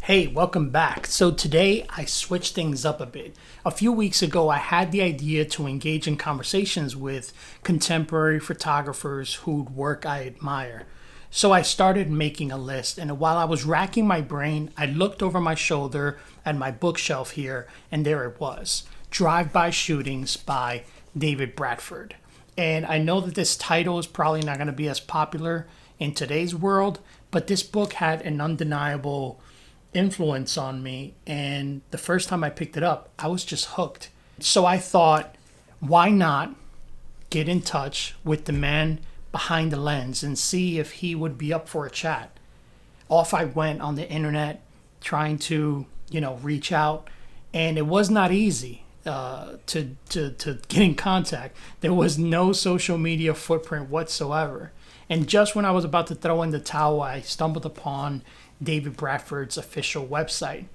Hey, welcome back. So today I switched things up a bit. A few weeks ago, I had the idea to engage in conversations with contemporary photographers whose work I admire. So I started making a list, and while I was racking my brain, I looked over my shoulder at my bookshelf here, and there it was, Drive-By Shootings by David Bradford. And I know that this title is probably not going to be as popular in today's world, but this book had an undeniable influence on me. And the first time I picked it up, I was just hooked. So I thought, why not get in touch with the man behind the lens and see if he would be up for a chat? Off I went on the internet trying to, reach out, and it was not easy to get in contact. There was no social media footprint whatsoever. And just when I was about to throw in the towel, I stumbled upon David Bradford's official website.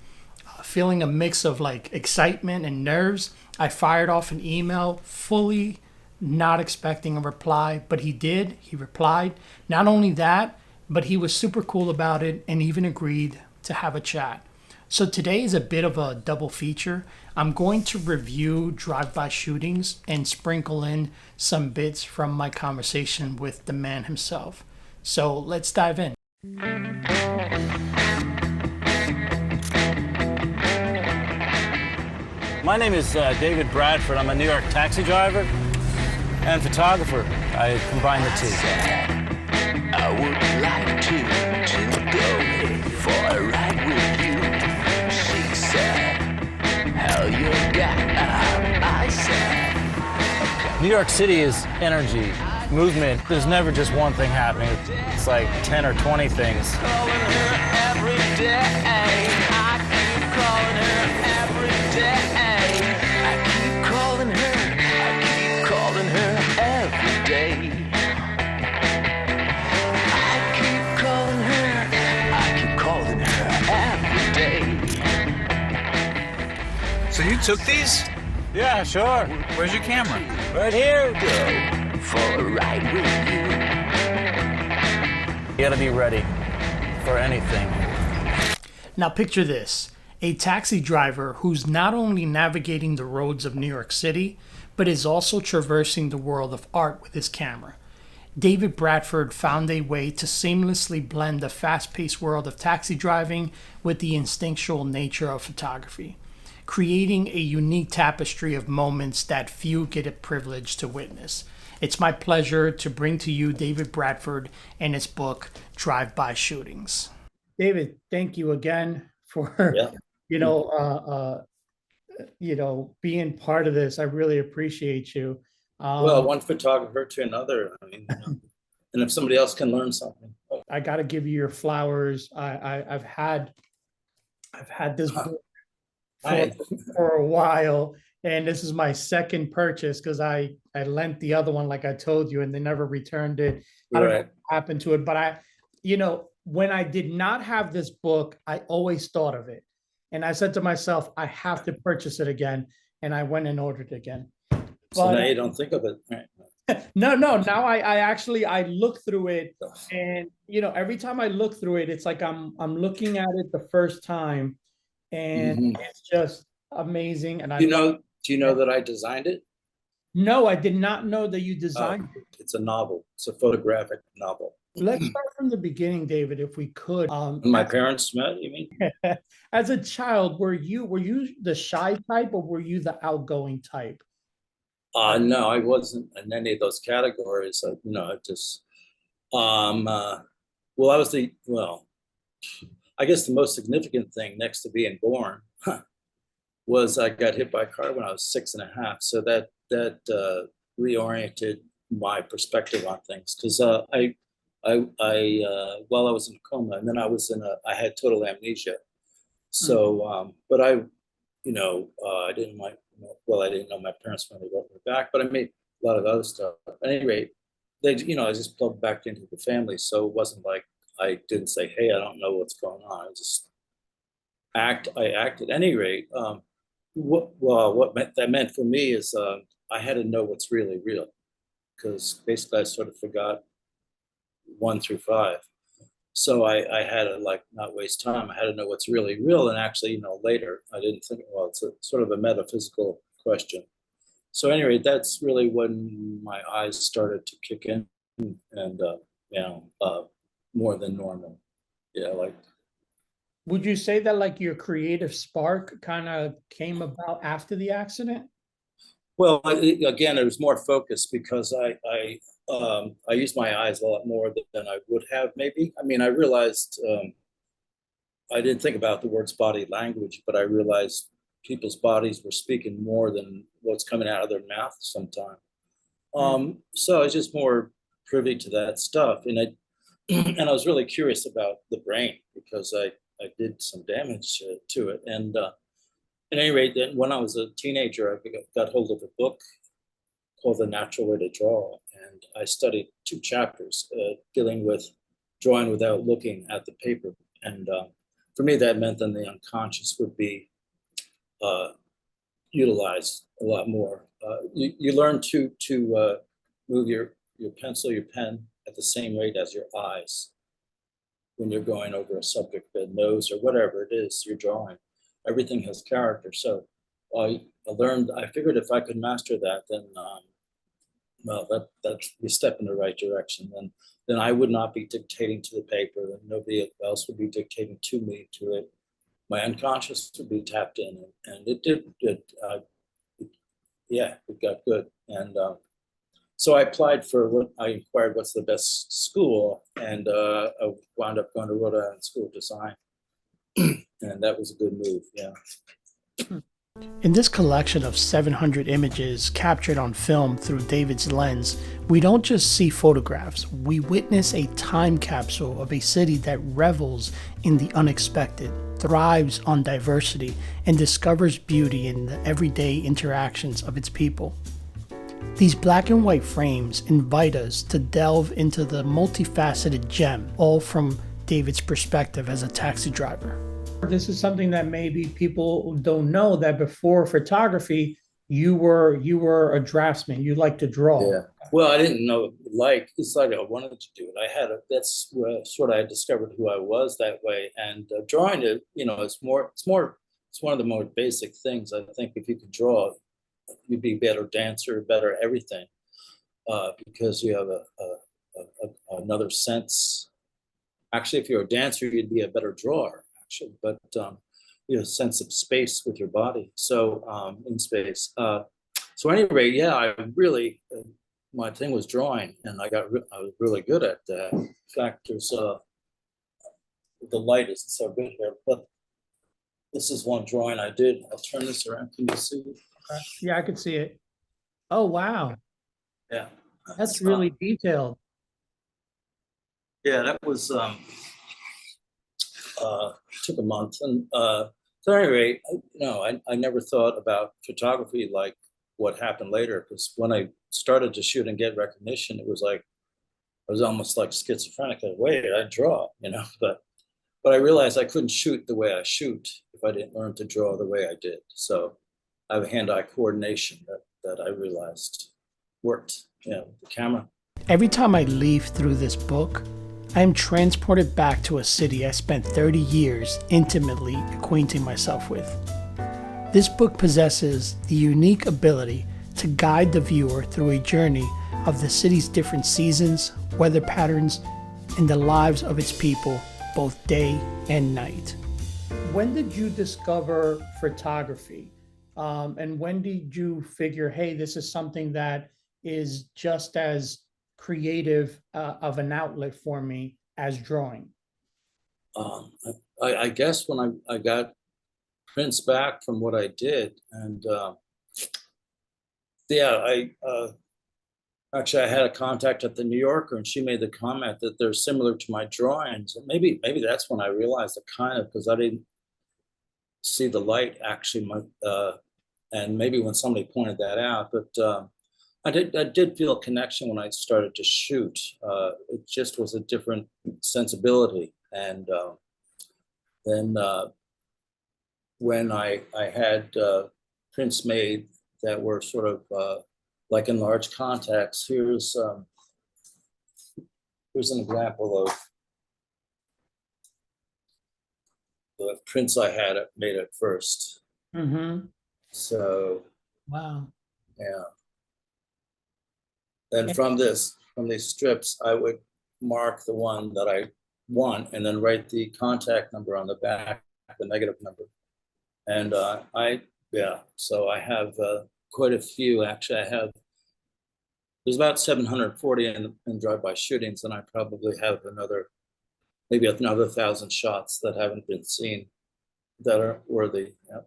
Feeling a mix of like excitement and nerves, I fired off an email, fully not expecting a reply, but he did. He replied. Not only that, but he was super cool about it and even agreed to have a chat. So today is a bit of a double feature. I'm going to review drive-by shootings and sprinkle in some bits from my conversation with the man himself. So let's dive in. My name is David Bradford. I'm a New York taxi driver and photographer. I combine the two. I would like to go for a ride with you. She said, hell you got, I said. New York City is energy, movement. There's never just one thing happening. It's like 10 or 20 things. Calling her every day. I keep calling her every day. I keep calling her every day. I keep calling her every day. So you took these? Yeah, sure. Where's your camera? Right here. Go for a ride with you. You gotta be ready for anything. Now picture this, a taxi driver who's not only navigating the roads of New York City, but is also traversing the world of art with his camera. David Bradford found a way to seamlessly blend the fast-paced world of taxi driving with the instinctual nature of photography, creating a unique tapestry of moments that few get a privilege to witness. It's my pleasure to bring to you David Bradford and his book, Drive-By Shootings. David, thank you again for, Yeah. being part of this. I really appreciate you. Well, one photographer to another. I mean, and if somebody else can learn something. I got to give you your flowers. I've had this book for a while, and this is my second purchase because I lent the other one, like I told you, and they never returned it. I don't know what happened to it, but when I did not have this book, I always thought of it, and I said to myself, I have to purchase it again, and I went and ordered it again. So now you don't think of it, right? No. Now I look through it, and every time I look through it, it's like I'm looking at it the first time, and it's just amazing. And do you know that I designed it? No, I did not know that you designed it. It's a novel. It's a photographic novel. Let's start from the beginning, David, if we could. My parents met, you mean? As a child, were you the shy type or were you the outgoing type? No, I wasn't in any of those categories. I guess the most significant thing next to being born was I got hit by a car when I was 6.5. So that reoriented my perspective on things, because while I was in a coma, and then I had total amnesia. So, but I didn't know my parents when they wrote me back, but I made a lot of other stuff. At any rate, I just plugged back into the family. So it wasn't like I didn't say, hey, I don't know what's going on. I acted. At any rate, what that meant for me is I had to know what's really real, because basically I sort of forgot 1 through 5. So I had to like not waste time. I had to know what's really real. And actually, later I didn't think, well, it's a sort of a metaphysical question. So anyway, that's really when my eyes started to kick in, and more than normal. Yeah, like, Would you say that like your creative spark kind of came about after the accident? well, again, it was more focused because I used my eyes a lot more than I would have maybe. I mean, I realized I didn't think about the words body language, but I realized people's bodies were speaking more than what's coming out of their mouth sometimes. So I was just more privy to that stuff, and and I was really curious about the brain because I did some damage to it. And at any rate, then when I was a teenager, I got hold of a book called The Natural Way to Draw, and I studied 2 chapters dealing with drawing without looking at the paper. And for me, that meant that the unconscious would be uh, utilized a lot more. You learn to move your pencil, your pen at the same rate as your eyes when you're going over a subject, the nose or whatever it is you're drawing. Everything has character. So I figured if I could master that, then well, that's a step in the right direction. Then I would not be dictating to the paper, and nobody else would be dictating to me to it. My unconscious would be tapped in, and it did. Yeah, it got good. And so I applied for I inquired what's the best school, and I wound up going to Rhode Island School of Design, and that was a good move. Yeah. In this collection of 700 images captured on film through David's lens, we don't just see photographs, we witness a time capsule of a city that revels in the unexpected, thrives on diversity, and discovers beauty in the everyday interactions of its people. These black and white frames invite us to delve into the multifaceted gem, all from David's perspective as a taxi driver. This is something that maybe people don't know, that before photography, you were a draftsman. You like to draw. Yeah. Well, I didn't know it's like I wanted to do it. That's where sort of I discovered who I was that way. And drawing it, it's one of the more basic things. I think if you could draw, you'd be a better dancer, better everything, because you have another sense. Actually, if you're a dancer, you'd be a better drawer. Actually, but sense of space with your body. So in space. So anyway, yeah, I really my thing was drawing, and I was really good at that. In fact, there's the light isn't so good here, but this is one drawing I did. I'll turn this around. Can you see? Okay. Yeah, I can see it. Oh wow, Yeah, that's really detailed. Yeah, that was took a month, and so anyway, I never thought about photography like what happened later, because when I started to shoot and get recognition, it was like I was almost like schizophrenic. Like, wait, I draw, but I realized I couldn't shoot the way I shoot if I didn't learn to draw the way I did. So I have a hand-eye coordination that I realized worked. The camera. Every time I leaf through this book, I am transported back to a city I spent 30 years intimately acquainting myself with. This book possesses the unique ability to guide the viewer through a journey of the city's different seasons, weather patterns, and the lives of its people, both day and night. When did you discover photography? And when did you figure, hey, this is something that is just as creative of an outlet for me as drawing? I guess when I got prints back from what I did, and I actually I had a contact at the New Yorker, and she made the comment that they're similar to my drawings. And maybe that's when I realized it, kind of, because I didn't see the light actually. And maybe when somebody pointed that out, but I did feel a connection when I started to shoot. It just was a different sensibility. And then when I had prints made that were sort of like in large contacts, here's an example of the prints I had made at first. Mm-hmm. So Wow. yeah. Then from these strips, I would mark the one that I want and then write the contact number on the back, the negative number. And so I have quite a few. Actually, there's about 740 in drive-by shootings, and I probably have maybe another 1,000 shots that haven't been seen that are worthy. Yeah.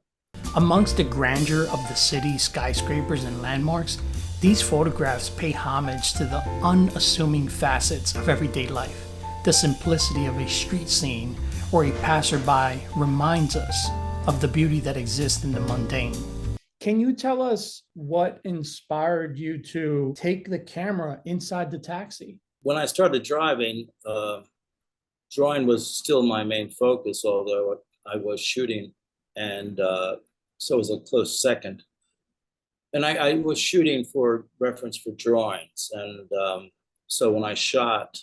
Amongst the grandeur of the city's skyscrapers and landmarks, these photographs pay homage to the unassuming facets of everyday life. The simplicity of a street scene or a passerby reminds us of the beauty that exists in the mundane. Can you tell us what inspired you to take the camera inside the taxi? When I started driving, drawing was still my main focus, although I was shooting, and so it was a close second. And I was shooting for reference for drawings, and so when I shot,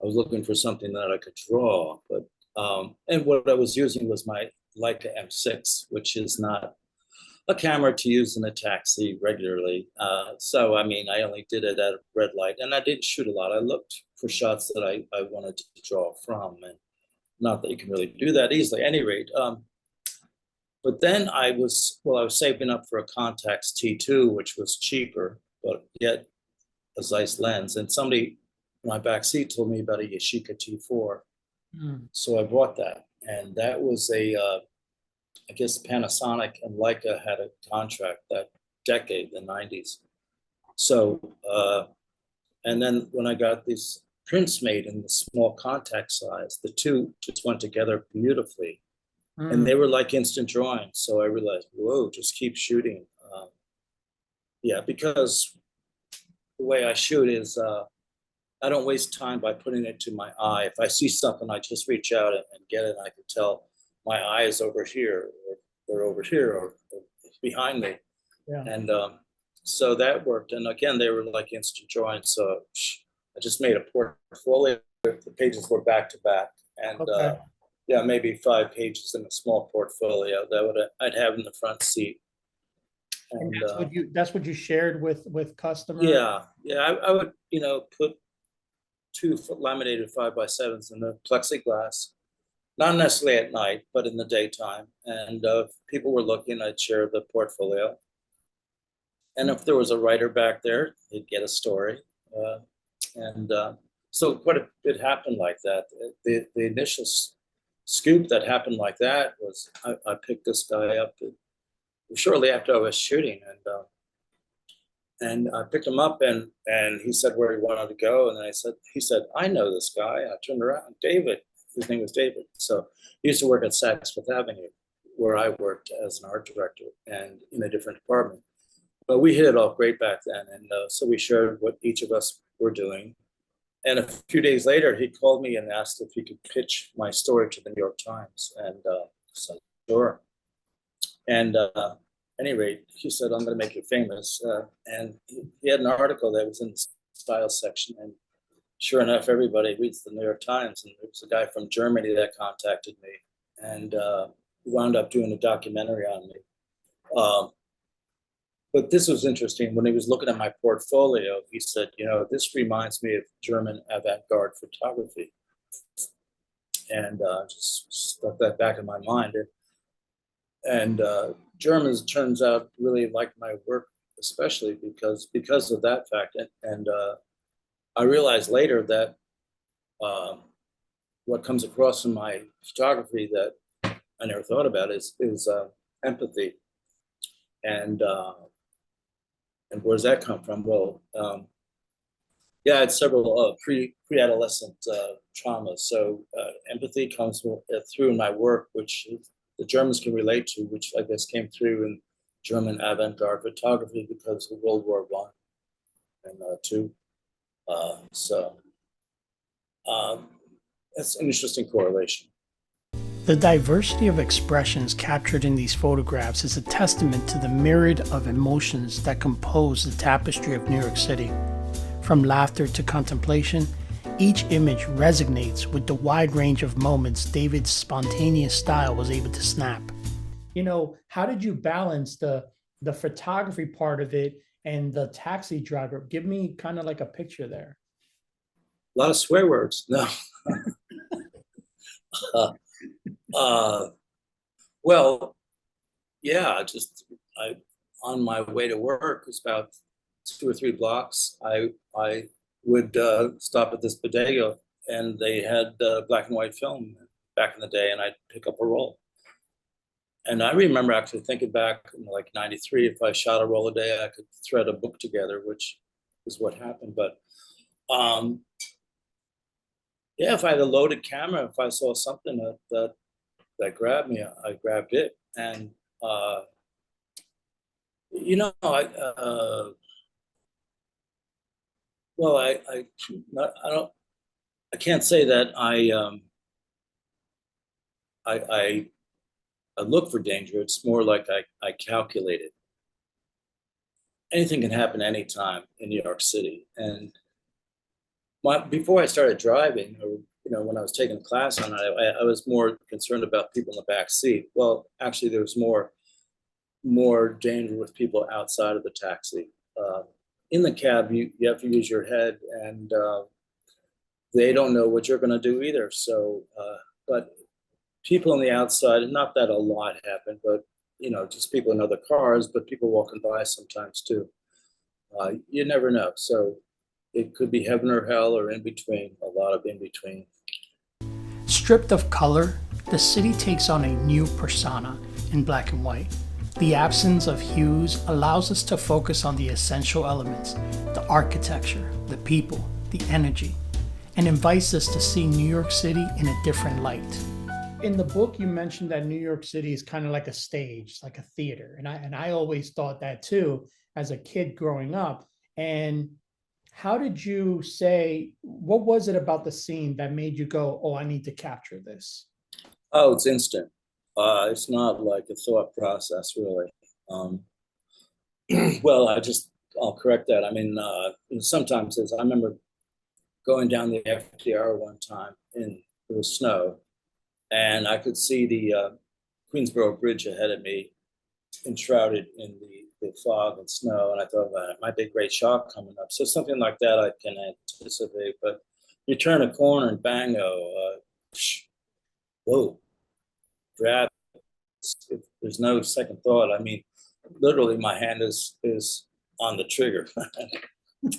I was looking for something that I could draw. But and what I was using was my Leica M6, which is not a camera to use in a taxi regularly. So, I mean, I only did it at a red light, and I didn't shoot a lot. I looked for shots that I wanted to draw from, and not that you can really do that easily. At any rate, but then I was saving up for a Contax T2, which was cheaper, but yet a Zeiss lens. And somebody in my back seat told me about a Yashica T4. So I bought that, and that was I guess Panasonic and Leica had a contract that decade, the 90s. So, and then when I got these prints made in the small contact size, the two just went together beautifully. And they were like instant drawings. So I realized, whoa, just keep shooting. Because the way I shoot is I don't waste time by putting it to my eye. If I see something, I just reach out and get it. And I can tell my eye is over here or over here or behind me. Yeah. And so that worked. And again, they were like instant drawings. So I just made a portfolio. The pages were back to back. And maybe 5 pages in a small portfolio that I'd have in the front seat. And that's what you shared with customers? Yeah. I would, put 2 laminated 5x7s in the plexiglass. Not necessarily at night, but in the daytime. And if people were looking, I'd share the portfolio. And if there was a writer back there, he'd get a story. So quite a bit happened like that. The initial scoop that happened like that was I picked this guy up shortly after I was shooting. And I picked him up and he said where he wanted to go. And then he said, I know this guy. I turned around, David. His name was David. So he used to work at Saks Fifth Avenue, where I worked as an art director and in a different department. But we hit it off great back then. And so we shared what each of us were doing. And a few days later, he called me and asked if he could pitch my story to the New York Times. And I said, sure. And at any rate, he said, I'm going to make you famous. And he had an article that was in the style section. And sure enough, everybody reads the New York Times. And there was a guy from Germany that contacted me and wound up doing a documentary on me. But this was interesting. When he was looking at my portfolio, he said, this reminds me of German avant-garde photography. And just stuck that back in my mind. And Germans, turns out, really liked my work, especially because of that fact. And I realized later that what comes across in my photography that I never thought about is empathy. And where does that come from? Well, I had several pre-adolescent traumas. So empathy comes through in my work, which the Germans can relate to, which I guess came through in German avant-garde photography because of World War I and II. That's an interesting correlation. The diversity of expressions captured in these photographs is a testament to the myriad of emotions that compose the tapestry of New York City. From laughter to contemplation, Each image resonates with the wide range of moments David's spontaneous style was able to snap. How did you balance the photography part of it and the taxi driver? Give me kind of like a picture there. A lot of swear words. No. uh, well, yeah, I on my way to work, it's about 2 or 3 blocks. I would stop at this bodega, and they had black and white film back in the day, and I'd pick up a roll. And I remember actually thinking back in like '93, if I shot a roll a day, I could thread a book together, which is what happened. But yeah, if I had a loaded camera, if I saw something that grabbed me, I grabbed it. And well, I can't say that I look for danger. It's more like I calculate it. Anything can happen anytime in New York City. And before I started driving, or when I was taking a class on it, I was more concerned about people in the back seat. Well, actually, there was more danger with people outside of the taxi. In the cab, you have to use your head, and they don't know what you're going to do either. So, but people on the outside, not that a lot happened, but just people in other cars, but people walking by sometimes too. You never know. So it could be heaven or hell or in between, a lot of in between. Stripped of color, the city takes on a new persona in black and white. The absence of hues allows us to focus on the essential elements, the architecture, the people, the energy, and invites us to see New York City in a different light. In the book, you mentioned that New York City is kind of like a stage, like a theater. And I always thought that too, as a kid growing up. And how did you say, what was it about the scene that made you go, oh, I need to capture this? Oh, it's instant. It's not like a thought process, really. Well, I'll correct that. I mean, sometimes I remember going down the FDR one time, and it was snow, and I could see the Queensboro Bridge ahead of me, enshrouded in the fog and snow, and I thought, well, it might be a great shot coming up. So something like that I can anticipate. But you turn a corner and bang, whoa, grab. There's no second thought. I mean, literally, my hand is on the trigger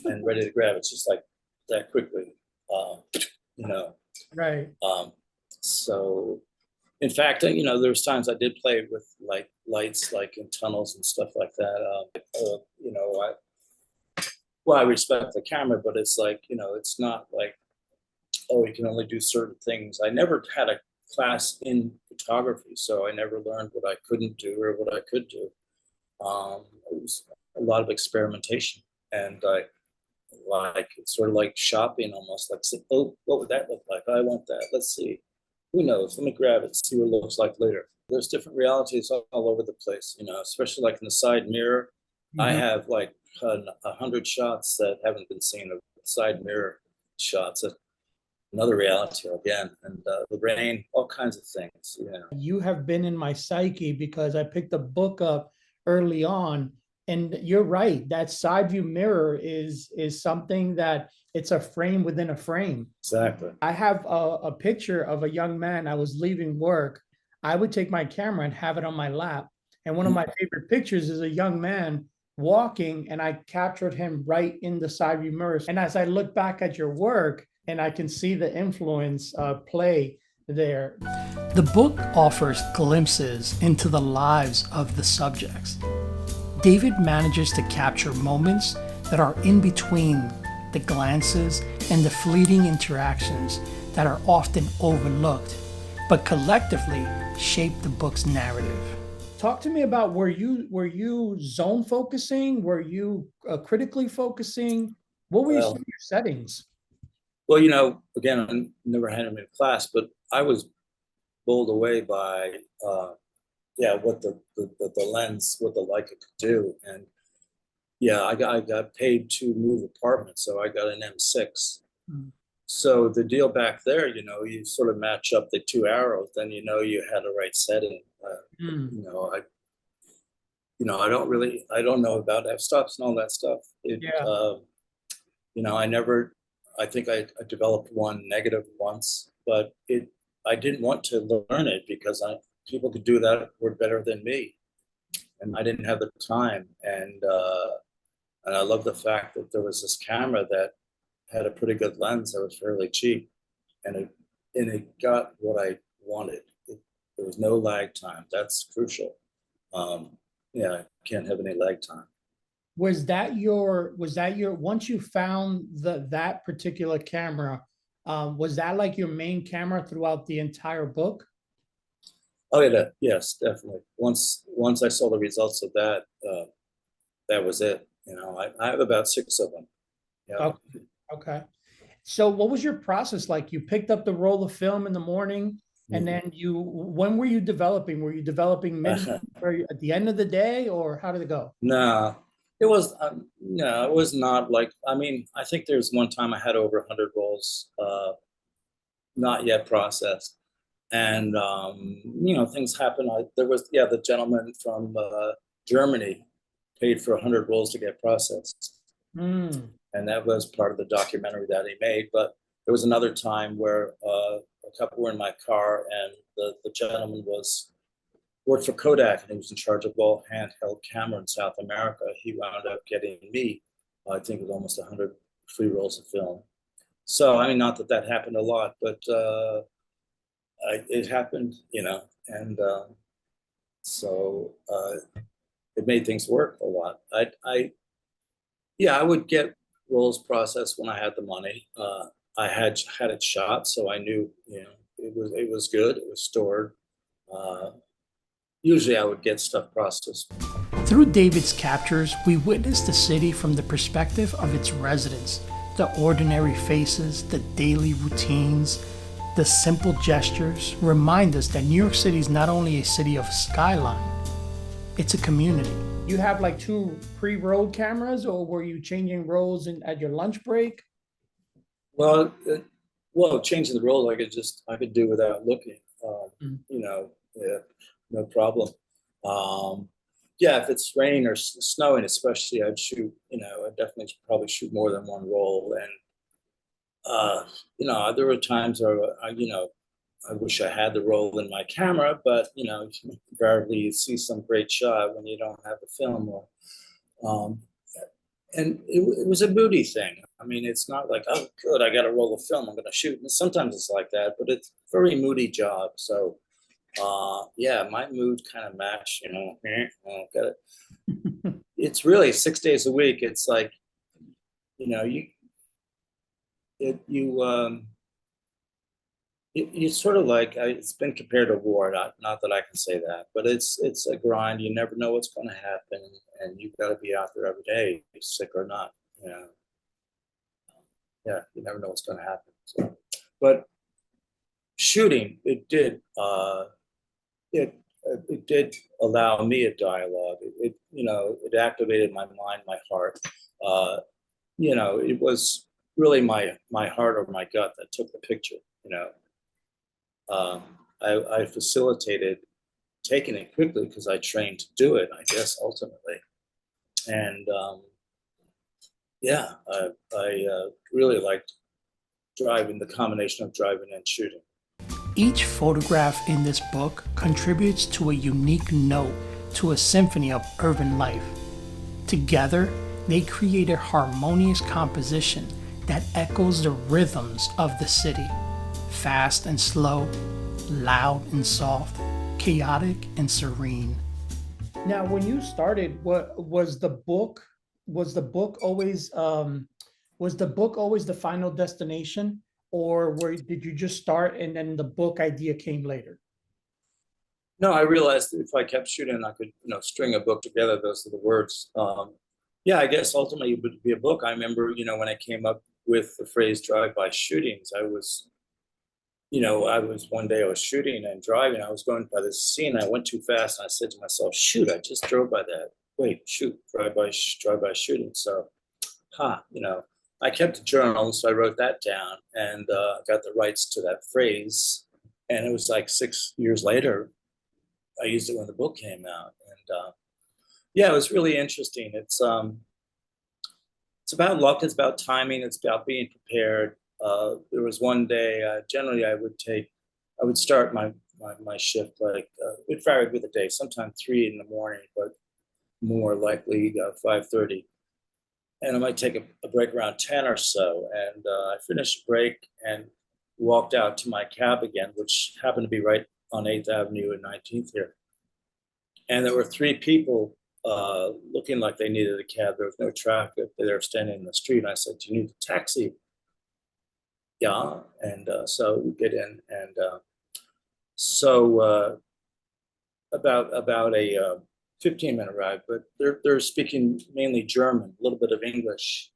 and ready to grab. It's just like that quickly, Right. So, in fact, there's times I did play with like lights, like in tunnels and stuff like that. I respect the camera, but it's like, it's not like, oh, you can only do certain things. I never had a class in photography, so I never learned what I couldn't do or what I could do. It was a lot of experimentation, and it's sort of like shopping almost. Like, oh, what would that look like? I want that. Let's see. Who knows? Let me grab it, see what it looks like later. There's different realities all over the place, especially like in the side mirror. Mm-hmm. I have like 100 shots that haven't been seen of side mirror shots. Another reality again, and the rain, all kinds of things. You have been in my psyche because I picked the book up early on, and you're right. That side view mirror is something that it's a frame within a frame. Exactly. I have a picture of a young man. I was leaving work. I would take my camera and have it on my lap, and one of my favorite pictures is a young man walking, and I captured him right in the side view mirror. And as I look back at your work, and I can see the influence play there. The book offers glimpses into the lives of the subjects. David manages to capture moments that are in between the glances and the fleeting interactions that are often overlooked, but collectively shape the book's narrative. Talk to me about, were you zone focusing? Were you critically focusing? What were your settings? Well, again, I never had him in class, but I was bowled away by, what the lens, what the Leica could do. And I got paid to move apartments, so I got an M6. So the deal back there, you sort of match up the two arrows, then you had the right setting. Mm. You know, I don't know about f-stops and all that stuff. Yeah. I never, I think I developed one negative once, but I didn't want to learn it because people could do that were better than me, and I didn't have the time. And I love the fact that there was this camera that had a pretty good lens that was fairly cheap, and it got what I wanted. There was no lag time. That's crucial. Yeah, I can't have any lag time. Was that your once you found that particular camera, was that like your main camera throughout the entire book? Oh yeah, yes, definitely. Once I saw the results of that, that was it. I have about six of them. Yeah. Okay. Okay. So what was your process like? You picked up the roll of film in the morning, and then when were you developing? Were you developing mid or at the end of the day, or how did it go? No, it was no, it was not like. I mean, I think there's one time I had over 100 rolls, not yet processed, and things happen. There was the gentleman from Germany paid for 100 rolls to get processed, Mm. and that was part of the documentary that he made. But there was another time where a couple were in my car, and the gentleman worked for Kodak, and he was in charge of all handheld camera in South America. He wound up getting me, I think it was almost 100 free rolls of film. So I mean, not that that happened a lot, but it happened, and so it made things work a lot. I would get rolls processed when I had the money. I had it shot, so I knew, it was good. It was stored. Usually, I would get stuff processed. Through David's captures, we witness the city from the perspective of its residents, the ordinary faces, the daily routines, the simple gestures remind us that New York City is not only a city of skyline, it's a community. You have like two pre-rolled cameras, or were you changing rolls at your lunch break? Well, changing the roll, I could do without looking. Yeah, no problem. Yeah, if it's raining or snowing, especially, I'd shoot. I'd definitely probably shoot more than one roll. And there were times where I wish I had the roll in my camera, but invariably you see some great shot when you don't have the film. Um, and it was a moody thing. I mean, it's not like, oh, good, I got a roll of film, I'm going to shoot. And sometimes it's like that, but it's a very moody job. So, yeah, my mood kind of matched, got it. It's really 6 days a week. It's like, it's sort of like, it's been compared to war. Not that I can say that, but it's a grind. You never know what's going to happen, and you've got to be out there every day, sick or not. Yeah, you never know what's going to happen. So, but shooting, it did allow me a dialogue. It activated my mind, my heart. It was really my heart or my gut that took the picture. I facilitated taking it quickly because I trained to do it, I guess, ultimately. And I really liked the combination of driving and shooting. Each photograph in this book contributes to a unique note to a symphony of urban life. Together, they create a harmonious composition that echoes the rhythms of the city. Fast and slow, loud and soft, chaotic and serene. Now, when you started, what was the book? Was the book always the final destination, or did you just start and then the book idea came later? No, I realized that if I kept shooting, I could, string a book together. Those are the words. Yeah, I guess ultimately it would be a book. I remember, when I came up with the phrase drive-by shootings, I was one day I was shooting and driving. I was going by this scene. I went too fast, and I said to myself, "Shoot! I just drove by that. Wait, shoot! Drive-by shooting." So, I kept a journal, so I wrote that down and got the rights to that phrase. And it was like 6 years later, I used it when the book came out. And yeah, it was really interesting. It's about luck, it's about timing, it's about being prepared. There was one day, generally I would start my shift like, it varied with the day, sometimes 3 in the morning, but more likely 5:30. And I might take a break around 10 or so. And I finished the break and walked out to my cab again, which happened to be right on 8th Avenue and 19th here. And there were 3 people looking like they needed a cab. There was no traffic. They were standing in the street. I said, "Do you need a taxi?" Yeah. And so we get in. And so about a 15-minute ride, but they're speaking mainly German, a little bit of English.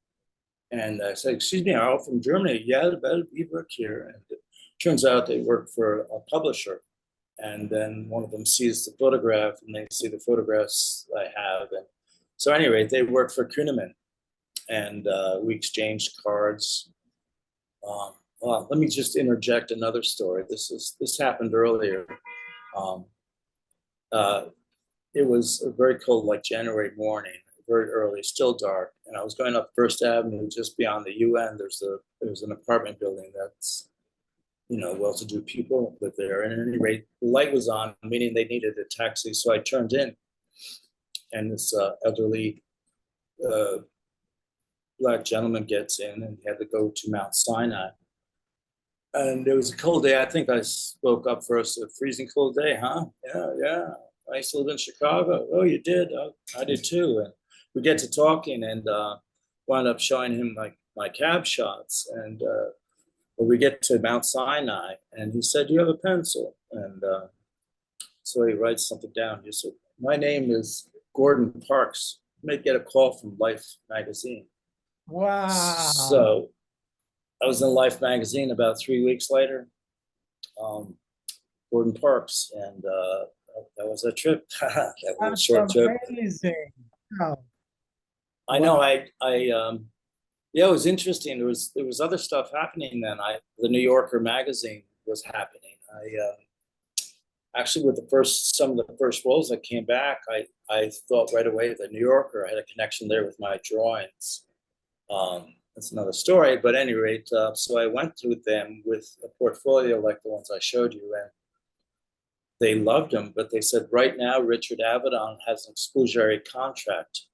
And I said, "Excuse me, are you from Germany?" "Yeah, well, we work here." And it turns out they work for a publisher. And then one of them sees the photograph and they see the photographs I have. And so anyway, they work for Kuhneman. And we exchanged cards. Well, let me just interject another story. This happened earlier. Um, uh, it was a very cold, like January morning, very early, still dark. And I was going up First Avenue, just beyond the UN. There's an apartment building that's, well-to-do people live there. And at any rate, the light was on, meaning they needed a taxi. So I turned in, and this elderly Black gentleman gets in, and he had to go to Mount Sinai. And it was a cold day. I think I spoke up first. "A freezing cold day, huh?" "Yeah, yeah. I used to live in Chicago." "Oh, you did?" "Oh, I did too." And we get to talking, and wound up showing him like my cab shots. And we get to Mount Sinai, and he said, "Do you have a pencil?" And so he writes something down. He said, "My name is Gordon Parks. You may get a call from Life magazine." Wow. So I was in Life magazine about 3 weeks later. Gordon Parks, and that was a trip. That was a short trip. Amazing. Wow. I know. Yeah, it was interesting. There was other stuff happening then. The New Yorker magazine was happening. Actually, with some of the first roles that came back, I thought right away the New Yorker. I had a connection there with my drawings. That's another story. But at any rate, so I went through them with a portfolio like the ones I showed you, and they loved them. But they said, "Right now, Richard Avedon has an exclusionary contract,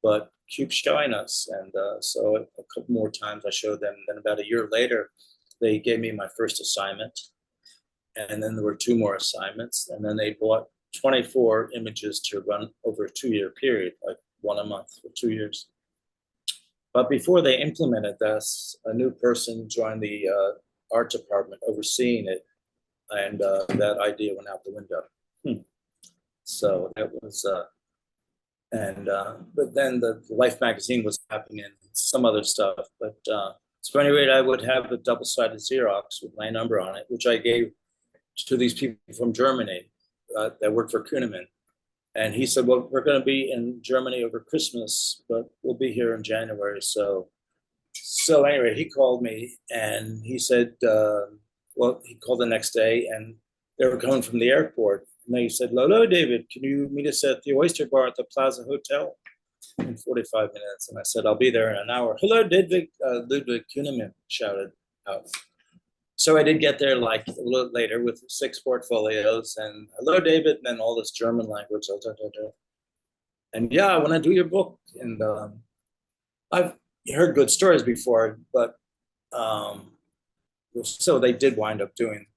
but keep showing us." And so a couple more times I showed them. Then about a year later, they gave me my first assignment. And then there were 2 more assignments. And then they bought 24 images to run over a 2-year period, like 1 a month for 2 years. But before they implemented this, a new person joined the art department overseeing it. And that idea went out the window. So that was, but then the Life magazine was happening and some other stuff. But so at any rate, I would have a double-sided Xerox with my number on it, which I gave to these people from Germany that worked for Kuhneman. And he said, "Well, we're going to be in Germany over Christmas, but we'll be here in January." So anyway, he called me and he said, well, he called the next day and they were coming from the airport. And they said, "Hello, David, can you meet us at the Oyster Bar at the Plaza Hotel in 45 minutes?" And I said, "I'll be there in an hour." "Hello, Ludwig Kuhneman," shouted out. So I did get there like a little later with 6 portfolios and, "Hello, David," and then all this German language. And yeah, I want to do your book. And I've heard good stories before, but so they did wind up doing.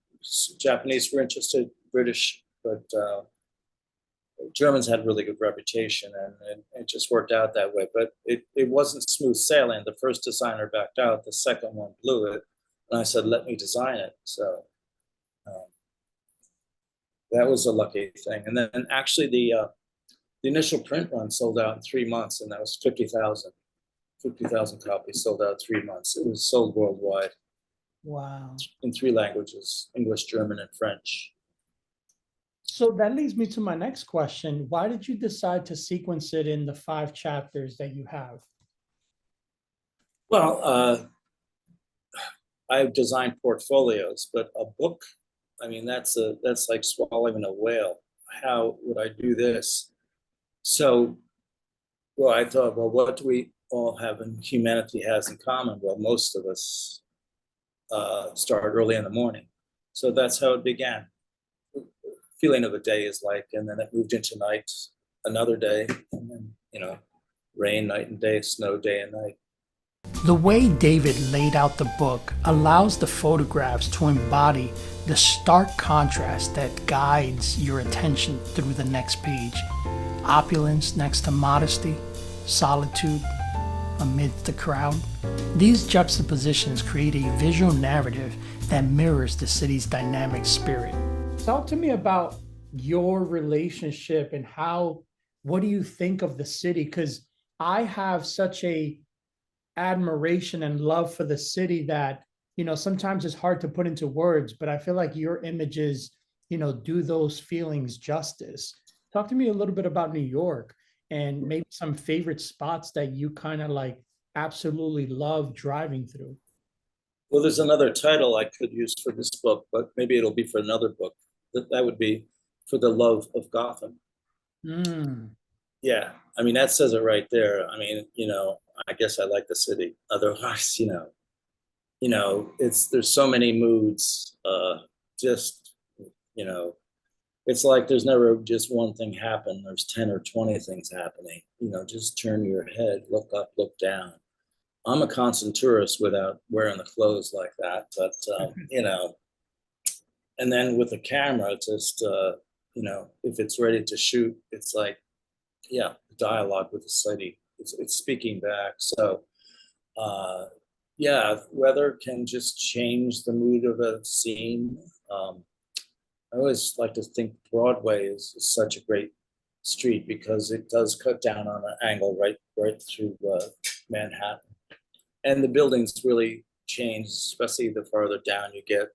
Japanese were interested, British, but Germans had really good reputation, and it just worked out that way. But it wasn't smooth sailing. The first designer backed out, the second one blew it. And I said, "Let me design it." So that was a lucky thing. And then actually the initial print run sold out in 3 months, and that was 50,000 copies sold out in 3 months. It was sold worldwide. Wow. In 3 languages, English, German, and French. So that leads me to my next question. Why did you decide to sequence it in the 5 chapters that you have? Well, I've designed portfolios, but a book, I mean, that's like swallowing a whale. How would I do this? So, well, I thought, well, what do we all have and humanity has in common? Well, most of us start early in the morning. So that's how it began. Feeling of a day is like, and then it moved into night, another day, and then, rain, night and day, snow, day and night. The way David laid out the book allows the photographs to embody the stark contrast that guides your attention through the next page. Opulence next to modesty, solitude amidst the crowd. These juxtapositions create a visual narrative that mirrors the city's dynamic spirit. Talk to me about your relationship and what do you think of the city? Because I have such a admiration and love for the city that, sometimes it's hard to put into words, but I feel like your images, do those feelings justice. Talk to me a little bit about New York and maybe some favorite spots that you kind of like absolutely love driving through. Well, there's another title I could use for this book, but maybe it'll be for another book. That would be For the Love of Gotham. Yeah, I mean, that says it right there. I mean, I guess I like the city. Otherwise, there's so many moods. Just, it's like there's never just one thing happen. There's 10 or 20 things happening. Just turn your head, look up, look down. I'm a constant tourist without wearing the clothes like that, but and then with the camera, just if it's ready to shoot, it's like, yeah, dialogue with the city. It's speaking back. So, yeah, weather can just change the mood of a scene. I always like to think Broadway is such a great street because it does cut down on an angle right through Manhattan, and the buildings really change, especially the farther down you get.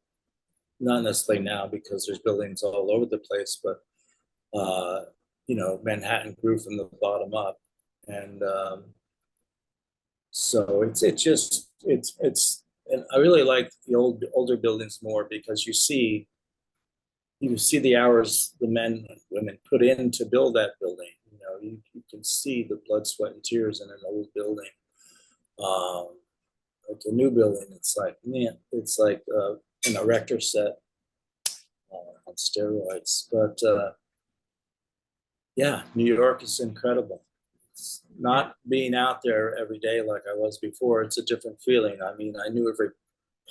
Not necessarily now because there's buildings all over the place, but Manhattan grew from the bottom up, and so and I really like the older buildings more because you see the hours the men and women put in to build that building. You can see the blood, sweat, and tears in an old building. Like a new building, it's like, man, it's like an erector set on steroids. But yeah, New York is incredible. It's not being out there every day like I was before. It's a different feeling. I mean, I knew every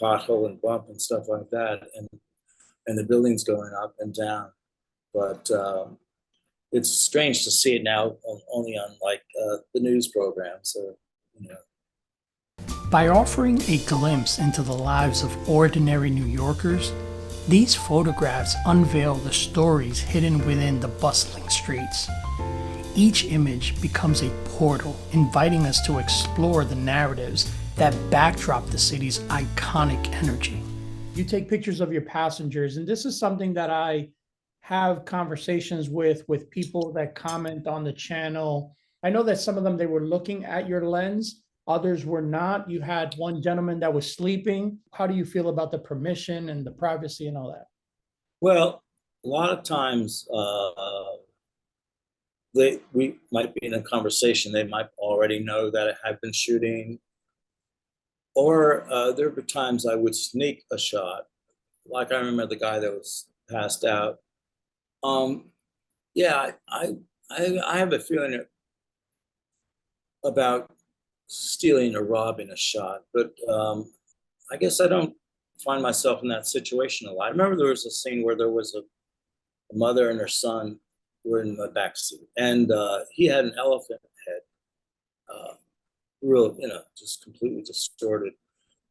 pothole and bump and stuff like that, and the buildings going up and down. But it's strange to see it now only on like the news programs. So, By offering a glimpse into the lives of ordinary New Yorkers, these photographs unveil the stories hidden within the bustling streets. Each image becomes a portal, inviting us to explore the narratives that backdrop the city's iconic energy. You take pictures of your passengers, and this is something that I have conversations with people that comment on the channel. I know that some of them, they were looking at your lens, others were not. You had one gentleman that was sleeping. How do you feel about the permission and the privacy and all that? well, a lot of times we might be in a conversation. They might already know that I have been shooting, or there were times I would sneak a shot. Like I remember the guy that was passed out. Yeah, I have a feeling about stealing or robbing a shot, but I guess I don't find myself in that situation a lot. I remember there was a scene where there was a mother and her son were in the back seat, and he had an elephant head, real, just completely distorted.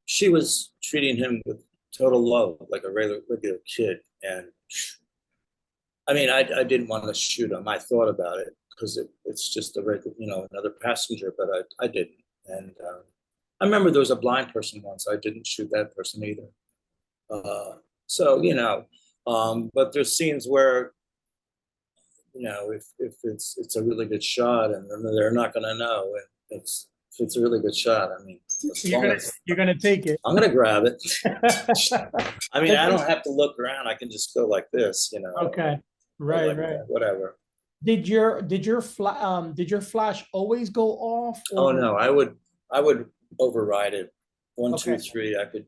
She was treating him with total love, like a regular kid, and I mean, I didn't want to shoot him. I thought about it because it's just a regular, another passenger, but I didn't. And I remember there was a blind person once. I didn't shoot that person either. So, but there's scenes where, if it's a really good shot and they're not going to know, and it's it's a really good shot. I mean, as long as You're gonna take it. I'm gonna grab it. I mean, I don't have to look around. I can just go like this, you know. Okay. or Right, like right. that, whatever. Did your flash always go off? Oh Or no, I would override it. One, two, Okay. three. I could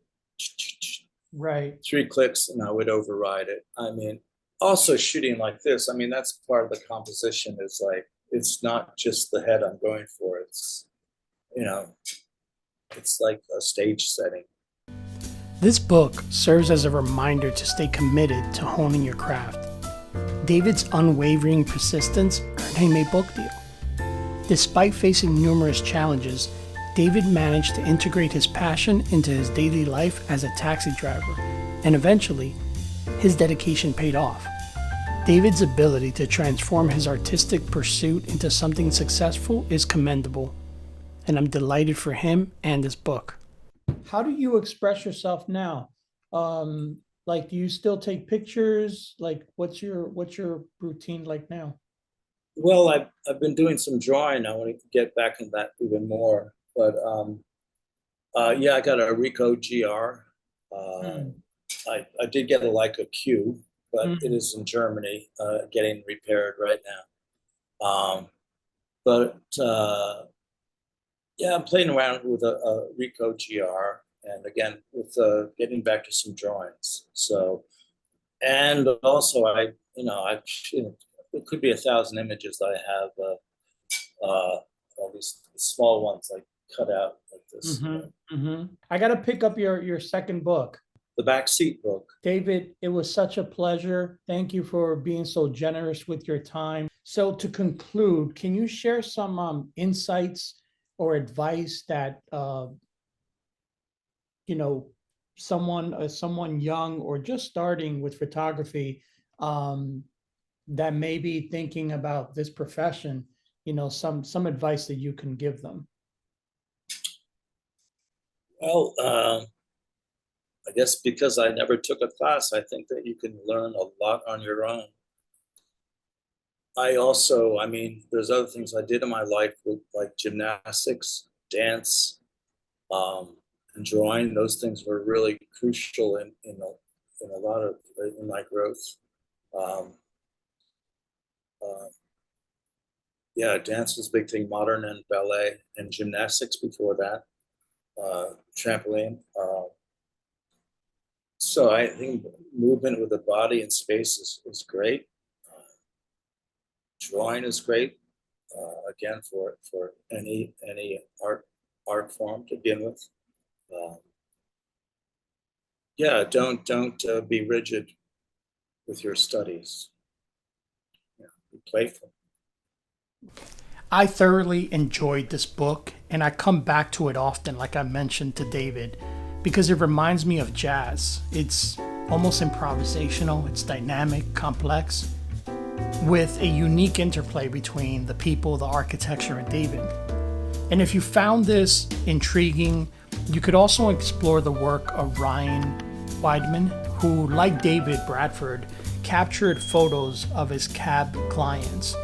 right. 3 clicks and I would override it. I mean, also shooting like this. I mean, that's part of the composition. Is like it's not just the head I'm going for. It's you know, it's like a stage setting. This book serves as a reminder to stay committed to honing your craft. David's unwavering persistence earned him a book deal. Despite facing numerous challenges, David managed to integrate his passion into his daily life as a taxi driver, and eventually, his dedication paid off. David's ability to transform his artistic pursuit into something successful is commendable, and I'm delighted for him and this book. How do you express yourself now? Like, do you still take pictures? Like, what's your routine like now? Well, I've been doing some drawing. I want to get back in that even more. But yeah, I got a Ricoh GR. I did get a Leica Q, but it is in Germany, getting repaired right now. But yeah, I'm playing around with a Ricoh GR, and again with getting back to some drawings. So, and also it could be 1,000 images that I have. All these small ones like cut out like this. I got to pick up your second book. The Backseat book. David, it was such a pleasure. Thank you for being so generous with your time. So to conclude, can you share some insights or advice that someone young or just starting with photography that may be thinking about this profession, some advice that you can give them? Well, I guess because I never took a class, I think that you can learn a lot on your own. I mean, there's other things I did in my life with like gymnastics, dance, and drawing. Those things were really crucial in a lot of in my growth. Yeah, dance was a big thing, modern and ballet, and gymnastics before that, trampoline. So I think movement with the body and space is great. Drawing is great, again for any art form to begin with. Yeah, don't be rigid with your studies. Yeah, be playful. I thoroughly enjoyed this book, and I come back to it often, like I mentioned to David, because it reminds me of jazz. It's almost improvisational, it's dynamic, complex, with a unique interplay between the people, the architecture, and David. And if you found this intriguing, you could also explore the work of Ryan Weidman, who, like David Bradford, captured photos of his cab clients,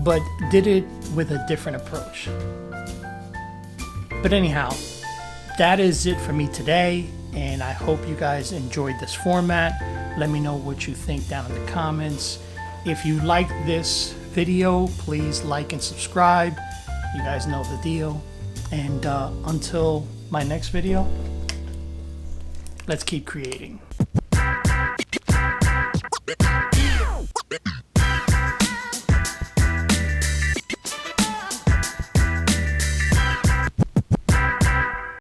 but did it with a different approach. But anyhow, that is it for me today, and I hope you guys enjoyed this format. Let me know what you think down in the comments. If you liked this video, please like and subscribe. You guys know the deal. And until my next video, let's keep creating.